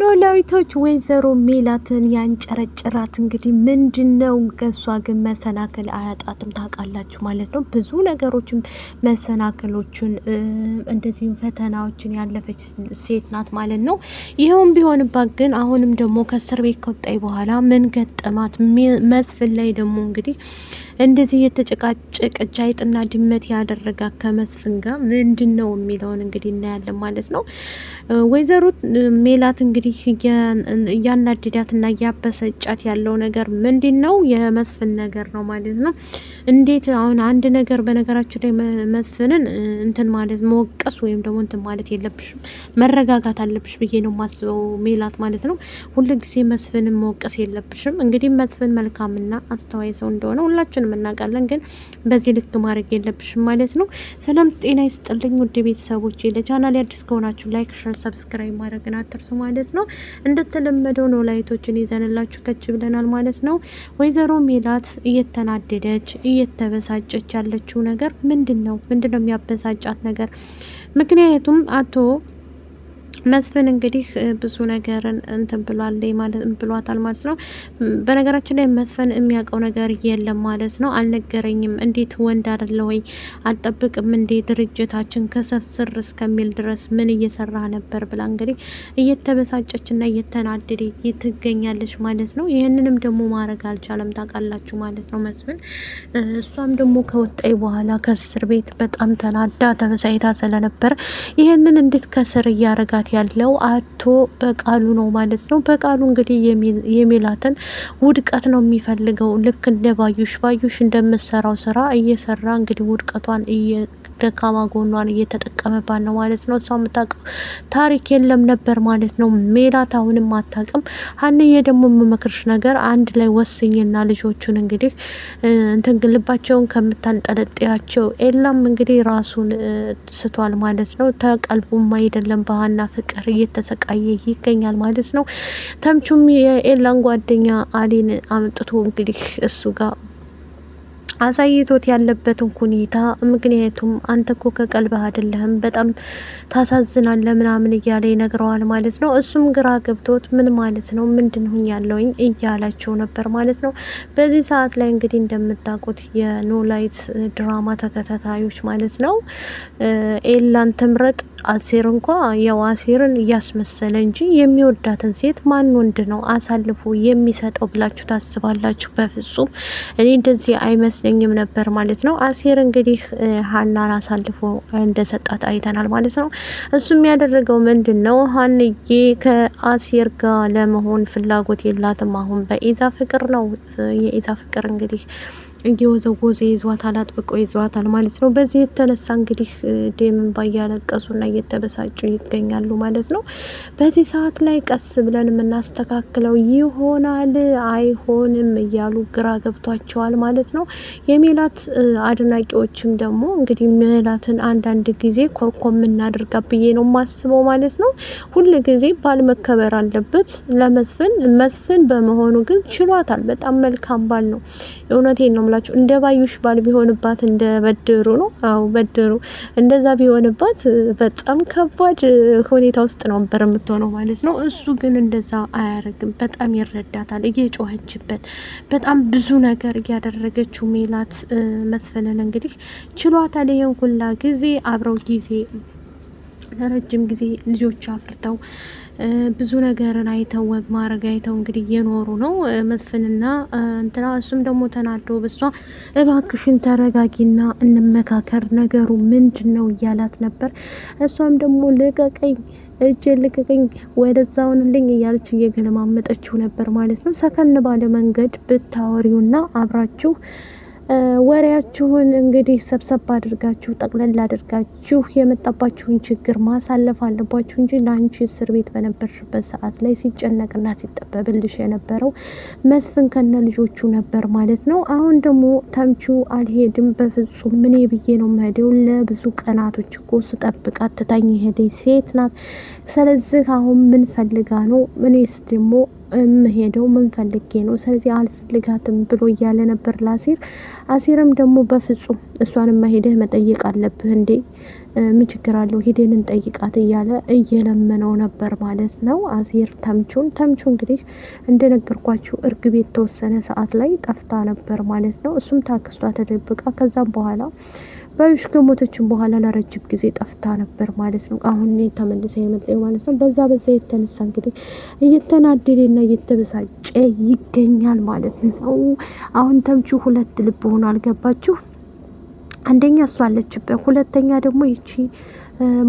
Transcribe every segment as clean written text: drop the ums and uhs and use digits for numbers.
ኖላዊቶች ወይዘሮ ሜላትን ያንጨረጭራት እንግዲህ ምንድነው? ከሷ ግን መሰናክል አያጣትም ታውቃላችሁ ማለት ነው። ብዙ ነገሮችን መሰናክሎችን እንደዚሁም ፈተናዎችን ያለፈች ሴት ናት ማለት ነው። ይኸውም ቢሆንባት ግን አሁንም ደግሞ ከእስር ቤት ከወጣች በኋላ ምን ገጠማት? መስፍን ላይ ደግሞ እንግዲህ እንደዚህ የተጨቃጨቀች አይጥና ድመት ያደረጋት ከመስፍን ጋር ምንድን ነው የሚለውን እንግዲህ እናያለን ማለት ነው። ወይዘሮ ሜላት እንግዲህ እያናደዳትና እያበሰጫት ያለው ነገር ምንድን ነው? የመስፍን ነገር ነው ማለት ነው። እንዴት አሁን አንድ ነገር በነገራችን ላይ መስፍንን እንትን ማለት መወቀስ ወይም ደግሞ እንትን ማለት የለብሽም፣ መረጋጋት አለብሽ ብዬ ነው ማስበው ሜላት ማለት ነው። ሁሉ ጊዜ መስፍንን መወቀስ የለብሽም። እንግዲህ መስፍን መልካምና አስተዋይ ሰው እንደሆነ ሁላችንም እናውቃለን፣ ግን በዚህ ልክ ማድረግ የለብሽም ማለት ነው። ሰላም ጤና ይስጥልኝ ውድ ቤተሰቦች፣ ለቻናል አዲስ ከሆናችሁ ላይክ፣ ሼር፣ ሰብስክራይብ ማድረግን አትርሱ ማለት ነው። እንደተለመደው ነው ላይቶችን ይዘንላችሁ ከች ብለናል ማለት ነው። ወይዘሮ ሜላት እየተናደደች እየተበሳጨች ያለችው ነገር ምንድነው? ምንድነው የሚያበሳጫት ነገር? ምክንያቱም አቶ መስፍን እንግዲህ ብዙ ነገርን እንትን ብሏታል ማለት ነው። በነገራችን ላይ መስፍን የሚያውቀው ነገር የለም ማለት ነው። አልነገረኝም፣ እንዴት ወንድ አይደለ ወይ አልጠብቅም እንዴ ድርጅታችን ከስር እስከሚል ድረስ ምን እየሰራ ነበር ብላ እንግዲህ እየተበሳጨችና እየተናደደ ትገኛለች ማለት ነው። ይህንንም ደግሞ ማድረግ አልቻለም ታውቃላችሁ ማለት ነው መስፍን። እሷም ደግሞ ከወጣይ በኋላ ከእስር ቤት በጣም ተናዳ ተበሳይታ ስለነበር ይህንን እንዴት ከስር እያረጋት ያለው አቶ በቃሉ ነው ማለት ነው። በቃሉ እንግዲህ የሜላትን ውድቀት ነው የሚፈልገው። ልክ እንደ ባዩሽ እንደምትሰራው ስራ እየሰራ እንግዲህ ውድቀቷን ደካማ ጎኗን እየተጠቀመባት ነው ማለት ነው። እሷ የምታውቀው ታሪክ የለም ነበር ማለት ነው። ሜላት አሁንም አታውቅም። ሀንዬ ደግሞ የምመክርሽ ነገር አንድ ላይ ወስኝና ልጆቹን እንግዲህ እንትን ልባቸውን ከምታንጠለጥያቸው። ኤላም እንግዲህ ራሱን ስቷል ማለት ነው። ተቀልቡም አይደለም በሀና ፍቅር እየተሰቃየ ይገኛል ማለት ነው። ተምቹም የኤላን ጓደኛ አሊን አምጥቶ እንግዲህ እሱ ጋር አሳይቶት ያለበትን ሁኔታ፣ ምክንያቱም አንተ እኮ ከቀልብህ አይደለህም በጣም ታሳዝናለህ ምናምን እያለ ይነግረዋል ማለት ነው። እሱም ግራ ገብቶት ምን ማለት ነው ምንድን ሁኝ ያለውኝ እያላቸው ነበር ማለት ነው። በዚህ ሰዓት ላይ እንግዲህ እንደምታውቁት የኖላዊት ድራማ ተከታታዮች ማለት ነው ኤላን ትምረጥ አሴር እንኳ ያው አሴርን እያስመሰለ እንጂ የሚወዳትን ሴት ማን ወንድ ነው አሳልፎ የሚሰጠው ብላችሁ ታስባላችሁ? በፍጹም እኔ እንደዚህ አይመስለኝም ነበር ማለት ነው። አሴር እንግዲህ ሀናን አሳልፎ እንደሰጣት አይተናል ማለት ነው። እሱም ያደረገው ምንድን ነው? ሀንዬ ከአሴር ጋር ለመሆን ፍላጎት የላትም። አሁን በኢዛ ፍቅር ነው። የኢዛ ፍቅር እንግዲህ እየወዘወዘ ይዟታል፣ አጥብቆ ይዟታል ማለት ነው። በዚህ የተነሳ እንግዲህ ደምን ባያለቀሱና እየተበሳጩ ይገኛሉ ማለት ነው። በዚህ ሰዓት ላይ ቀስ ብለን የምናስተካክለው ይሆናል አይሆንም እያሉ ግራ ገብቷቸዋል ማለት ነው። የሜላት አድናቂዎችም ደግሞ እንግዲህ ሜላትን አንዳንድ ጊዜ ኮርኮም እናድርጋ ብዬ ነው ማስበው ማለት ነው። ሁል ጊዜ ባል መከበር አለበት ለመስፍን። መስፍን በመሆኑ ግን ችሏታል። በጣም መልካም ባል ነው። እውነቴን ነው ምላችሁ። እንደ ባዩሽ ባል ቢሆንባት እንደ በድሩ ነው። አዎ በድሩ እንደዛ ቢሆንባት በጣም ከባድ ሁኔታ ውስጥ ነበር የምትሆነው ማለት ነው። እሱ ግን እንደዛ አያረግም። በጣም ይረዳታል። እየጮኸችበት በጣም ብዙ ነገር እያደረገችው ሜላት መስፍንን እንግዲህ ችሏታል። ይሄን ሁላ ጊዜ አብረው ጊዜ ለረጅም ጊዜ ልጆች አፍርተው ብዙ ነገርን አይተው ወግ ማድረግ አይተው እንግዲህ እየኖሩ ነው መስፍንና እንትና። እሱም ደግሞ ተናዶ በሷ እባክሽን ተረጋጊና እንመካከር ነገሩ ምንድነው እያላት ነበር። እሷም ደግሞ ልቀቀኝ፣ እጄ ልቀቀኝ፣ ወደዛውንልኝ እያለች እየገለማመጠችው ነበር ማለት ነው። ሰከን ባለ መንገድ ብታወሪውና አብራችሁ ወሬያችሁን እንግዲህ ሰብሰብ አድርጋችሁ ጠቅለል አድርጋችሁ የመጣባችሁን ችግር ማሳለፍ አለባችሁ እንጂ ለአንቺ እስር ቤት በነበርሽበት ሰዓት ላይ ሲጨነቅና ሲጠበብልሽ የነበረው መስፍን ከነ ልጆቹ ነበር ማለት ነው። አሁን ደግሞ ተምቹ አልሄድም በፍጹም ምን ብዬ ነው የምሄደው? ለብዙ ቀናቶች እኮ ስጠብቃት ትታኝ ሄደች ሴት ናት። ስለዚህ አሁን ምን ፈልጋ ነው? እኔስ ደግሞ የምሄደው ምን ፈልጌ ነው? ስለዚህ አልፈልጋትም ብሎ እያለ ነበር ለአሲር። አሲርም ደግሞ በፍጹም እሷንማ ሄደህ መጠየቅ አለብህ እንዴ፣ ምን ችግር አለው ሄደን እንጠይቃት እያለ እየለመነው ነበር ማለት ነው አሲር ተምቹ እንግዲህ እንደነገርኳችሁ እርግብ የተወሰነ ሰዓት ላይ ጠፍታ ነበር ማለት ነው። እሱም ታክስቷ ተደብቃ ከዛም በኋላ ባዩሽ ከሞተችን በኋላ ለረጅም ጊዜ ጠፍታ ነበር ማለት ነው። አሁን ተመልሳ የመጣው ማለት ነው። በዛ የተነሳ እንግዲህ እየተናደደና እየተበሳጨ ይገኛል ማለት ነው። አሁን ተምቹ ሁለት ልብ ሆኖ አልገባችሁ? አንደኛ እሷ አለችበት፣ ሁለተኛ ደግሞ ይቺ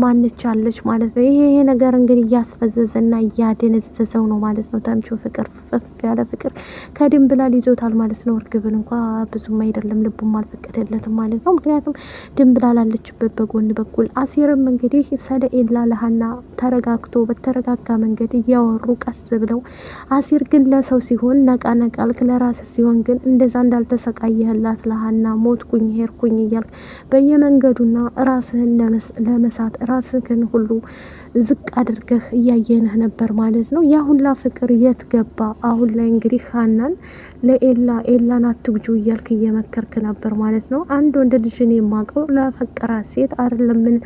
ማንች አለች ማለት ነው። ይሄ ነገር እንግዲህ እያስፈዘዘና እያደነዘዘው ነው ማለት ነው። ተምቹ ፍቅር ፍፍ ያለ ፍቅር ከድንብላል ይዞታል ማለት ነው። እርግብን እንኳ ብዙም አይደለም ልቡም አልፈቀደለትም ማለት ነው። ምክንያቱም ድንብላል አለችበት በጎን በኩል። አሲርም እንግዲህ ስለ ኤላ ለሀና ተረጋግቶ በተረጋጋ መንገድ እያወሩ ቀስ ብለው፣ አሲር ግን ለሰው ሲሆን ነቃ ነቃልክ፣ ለራስ ሲሆን ግን እንደዛ እንዳልተሰቃየህላት ለሀና ሞትኩኝ ሄድኩኝ እያልክ በየመንገዱና ራስህን ለመሳት ራስህን ሁሉ ዝቅ አድርገህ እያየንህ ነበር ማለት ነው። ያ ሁላ ፍቅር የት ገባ? አሁን ላይ እንግዲህ ሀናን ኤላን አትጉጁ እያልክ እየመከርክ ነበር ማለት ነው። አንድ ወንድ ልጅን የማውቀው ለፈቀራት ሴት አይደለምን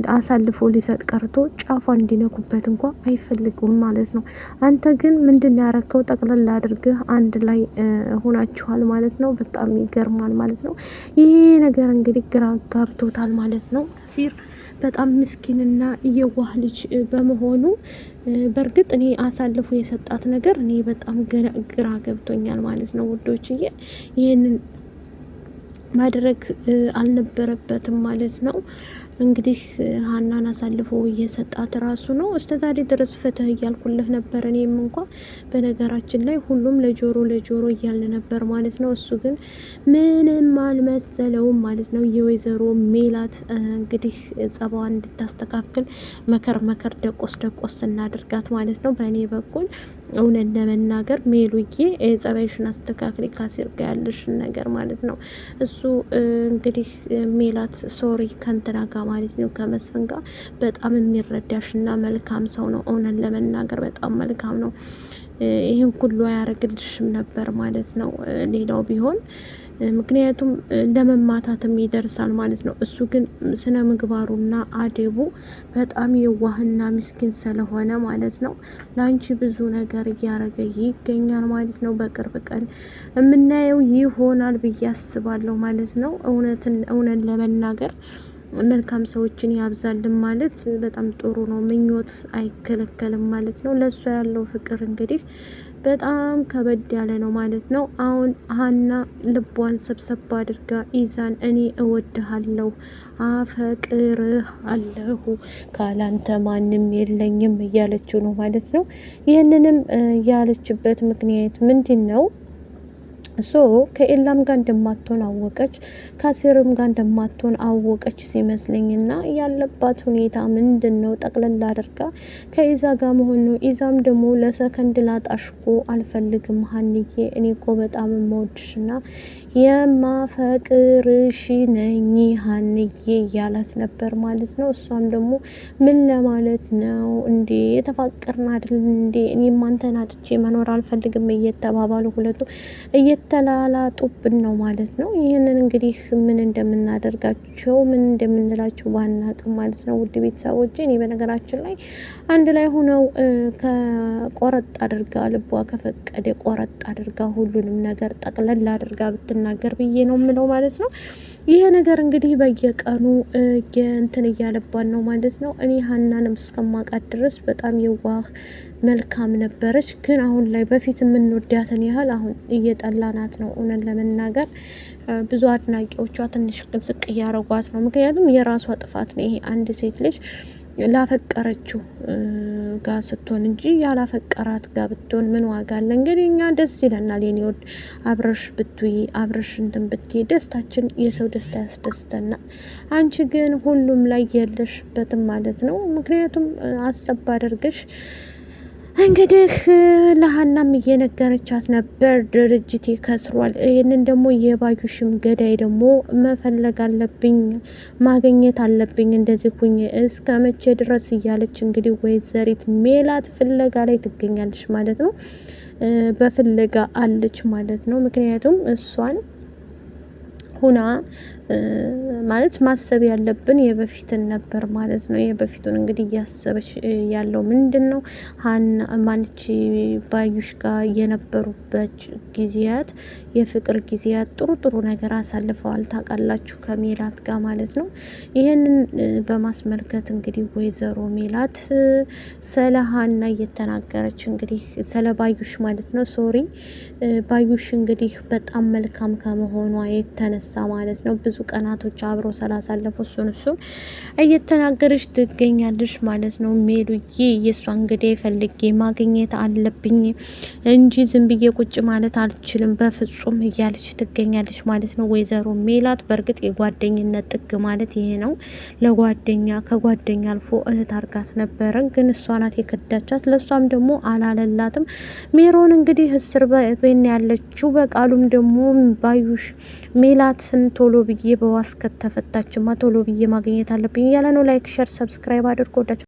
አሳልፎ ሊሰጥ ቀርቶ ጫፏን እንዲነኩበት እንኳ አይፈልጉም ማለት ነው። አንተ ግን ምንድን ያረከው? ጠቅለል አድርገህ አንድ ላይ ሆናችኋል ማለት ነው። በጣም ይገርማል ማለት ነው። ይሄ ነገር እንግዲህ ግራ ጋብቶታል ማለት ነው። አሲር በጣም ምስኪንና የዋህ ልጅ በመሆኑ በእርግጥ እኔ አሳልፎ የሰጣት ነገር እኔ በጣም ግራ ገብቶኛል ማለት ነው ውዶችዬ። ይህንን ማድረግ አልነበረበትም ማለት ነው። እንግዲህ ሀናን አሳልፎ እየሰጣት ራሱ ነው። እስከ ዛሬ ድረስ ፍትህ እያልኩልህ ነበር። እኔም እንኳ በነገራችን ላይ ሁሉም ለጆሮ እያልን ነበር ማለት ነው። እሱ ግን ምንም አልመሰለውም ማለት ነው። የወይዘሮ ሜላት እንግዲህ ጸባዋን እንድታስተካክል መከር ደቆስ እናድርጋት ማለት ነው። በእኔ በኩል እውነት ለመናገር ሜሉዬ ጸባይሽን አስተካክሊ ከአሲር ጋር ያለሽን ነገር ማለት ነው። እሱ እንግዲህ ሜላት ሶሪ ከንትና ጋር ማለት ነው ከመስፍን ጋር በጣም የሚረዳሽና መልካም ሰው ነው። እውነት ለመናገር በጣም መልካም ነው። ይህን ሁሉ አያረግልሽም ነበር ማለት ነው ሌላው ቢሆን፣ ምክንያቱም ለመማታትም ይደርሳል ማለት ነው። እሱ ግን ስነ ምግባሩና አደቡ በጣም የዋህና ምስኪን ስለሆነ ማለት ነው ለአንቺ ብዙ ነገር እያረገ ይገኛል ማለት ነው። በቅርብ ቀን የምናየው ይሆናል ብዬ አስባለሁ ማለት ነው። እውነት ለመናገር መልካም ሰዎችን ያብዛልን ማለት በጣም ጥሩ ነው። ምኞት አይከለከልም ማለት ነው። ለእሷ ያለው ፍቅር እንግዲህ በጣም ከበድ ያለ ነው ማለት ነው። አሁን ሀና ልቧን ሰብሰብ አድርጋ ኢዛን እኔ እወድሃለሁ፣ አፈቅርህ አለሁ፣ ካላንተ ማንም የለኝም እያለችው ነው ማለት ነው። ይህንንም ያለችበት ምክንያት ምንድን ነው? ከኤላም ጋር እንደማትሆን አወቀች፣ ከአሲርም ጋር እንደማትሆን አወቀች ሲመስለኝና ያለባት ሁኔታ ምንድን ነው? ጠቅለል አድርጋ ከኢዛ ጋር መሆን ነው። ኢዛም ደግሞ ለሰከንድ ላጣሽኮ አልፈልግም ሀንዬ፣ እኔ እኮ በጣም የምወድሽና የማፈቅርሽ ነኝ ሀንዬ እያላት ነበር ማለት ነው። እሷም ደግሞ ምን ለማለት ነው እንዴ? የተፋቀርን አይደል እንዴ? እኔም አንተን አጥቼ መኖር አልፈልግም እየተባባሉ ሁለቱ እየተላላጡብን ነው ማለት ነው። ይህንን እንግዲህ ምን እንደምናደርጋቸው ምን እንደምንላቸው ባናቅም ማለት ነው። ውድ ቤተሰቦች እኔ በነገራችን ላይ አንድ ላይ ሆነው ከቆረጥ አድርጋ ልቧ ከፈቀደ ቆረጥ አድርጋ ሁሉንም ነገር ጠቅለል አድርጋ ብትናገር ብዬ ነው የምለው ማለት ነው። ይሄ ነገር እንግዲህ በየቀኑ እንትን እያለባን ነው ማለት ነው። እኔ ሀናንም እስከማውቃት ድረስ በጣም የዋህ መልካም ነበረች። ግን አሁን ላይ በፊት የምንወዳትን ያህል አሁን እየጠላናት ነው። እውነት ለመናገር ብዙ አድናቂዎቿ ትንሽ ዝቅ እያረጓት ነው። ምክንያቱም የራሷ ጥፋት ነው ይሄ። አንድ ሴት ልጅ ላፈቀረችው ጋር ስትሆን እንጂ ያላፈቀራት ጋር ብትሆን ምን ዋጋ አለ? እንግዲህ እኛ ደስ ይለናል የኔ ወድ አብረሽ ብትይ አብረሽ እንትን ብትይ ደስታችን፣ የሰው ደስታ ያስደስተናል። አንቺ ግን ሁሉም ላይ የለሽበትም ማለት ነው። ምክንያቱም አሰብ አድርገሽ እንግዲህ ለሀናም እየነገረቻት ነበር፣ ድርጅቴ ከስሯል። ይህንን ደግሞ የባዩሽም ገዳይ ደግሞ መፈለግ አለብኝ፣ ማግኘት አለብኝ፣ እንደዚህ ሁኝ እስከ መቼ ድረስ እያለች እንግዲህ ወይዘሪት ሜላት ፍለጋ ላይ ትገኛለች ማለት ነው። በፍለጋ አለች ማለት ነው። ምክንያቱም እሷን ሁና ማለት ማሰብ ያለብን የበፊትን ነበር ማለት ነው። የበፊቱን እንግዲህ እያሰበች ያለው ምንድን ነው? ሀና ማንቺ ባዩሽ ጋር የነበሩበት ጊዜያት የፍቅር ጊዜያት ጥሩ ጥሩ ነገር አሳልፈዋል ታውቃላችሁ፣ ከሜላት ጋር ማለት ነው። ይህንን በማስመልከት እንግዲህ ወይዘሮ ሜላት ስለ ሀና እየተናገረች እንግዲህ ስለ ባዩሽ ማለት ነው። ሶሪ ባዩሽ እንግዲህ በጣም መልካም ከመሆኗ የተነሳ ማለት ነው ብዙ ቀናቶች አብሮ ስላሳለፉ እሱን እየተናገረች ትገኛለች ማለት ነው። ሜሉዬ የእሷ እንግዲህ ፈልጌ ማግኘት አለብኝ እንጂ ዝም ብዬ ቁጭ ማለት አልችልም በፍጹም እያለች ትገኛለች ማለት ነው። ወይዘሮ ሜላት በእርግጥ የጓደኝነት ጥግ ማለት ይሄ ነው። ለጓደኛ ከጓደኛ አልፎ እህት አርጋት ነበረ፣ ግን እሷ ናት የከዳቻት። ለእሷም ደግሞ አላለላትም። ሜሮን እንግዲህ እስር ቤት ያለችው በቃሉም ደግሞ ባዩሽ ሜላትን ቶሎ ብዬ በዋስ ከተፈታችማ ቶሎ ብዬ ማግኘት አለብኝ እያለ ነው። ላይክ ሸር ሰብስክራይብ አድርጎ